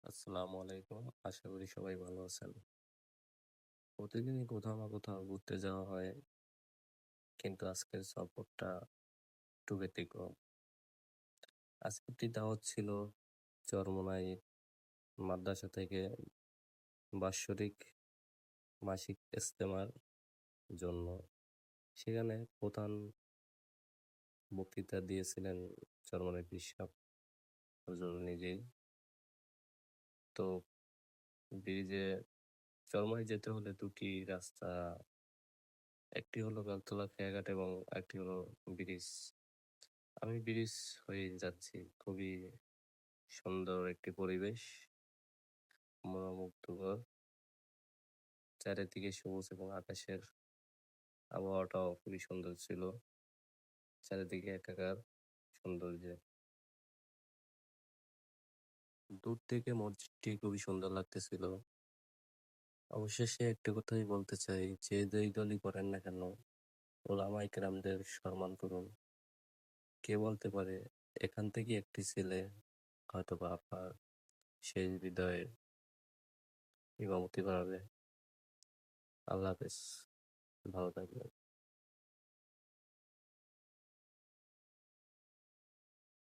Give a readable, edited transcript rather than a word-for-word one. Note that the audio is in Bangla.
আসসালামু আলাইকুম। আশা করি সবাই ভালো আছেন। প্রতিদিনই কোথাও না কোথাও ঘুরতে যাওয়া হয়, কিন্তু আজকের সফরটা একটু ব্যতিক্রম। আজকেরটি দাওয়াত ছিল চরমোনাই মাদ্রাসা থেকে বাৎসরিক মাসিক ইজতেমার জন্য। সেখানে প্রধান বক্তৃতা দিয়েছিলেন চরমোনাই পীর সাহেব হুজুর নিজেই। তো ব্রিজে চরমোনাই যেতে হলে দুটি রাস্তা, একটি হলো বেলতলা খেয়াঘাট এবং একটি হলো ব্রিজ। আমি ব্রিজ হয়ে যাচ্ছি। খুবই সুন্দর একটি পরিবেশ, মনোমুগ্ধকর। চারিদিকে সবুজ এবং আকাশের আবহাওয়াটাও খুবই সুন্দর ছিল। চারিদিকে একাকার সৌন্দর্যে। দূর থেকে মসজিদটি খুবই সুন্দর লাগতেছিল। অবশেষে একটি কথাই বলতে চাই, যে যেই দলই করেন না কেন, ওলামায়ে কেরামদের সম্মান করুন। কে বলতে পারে এখান থেকে একটি ছেলে হয়তোবা আপনার শেষ বিদায়ে ইমামতি করাবে। আল্লাহ হাফেজ, ভালো থাকবেন।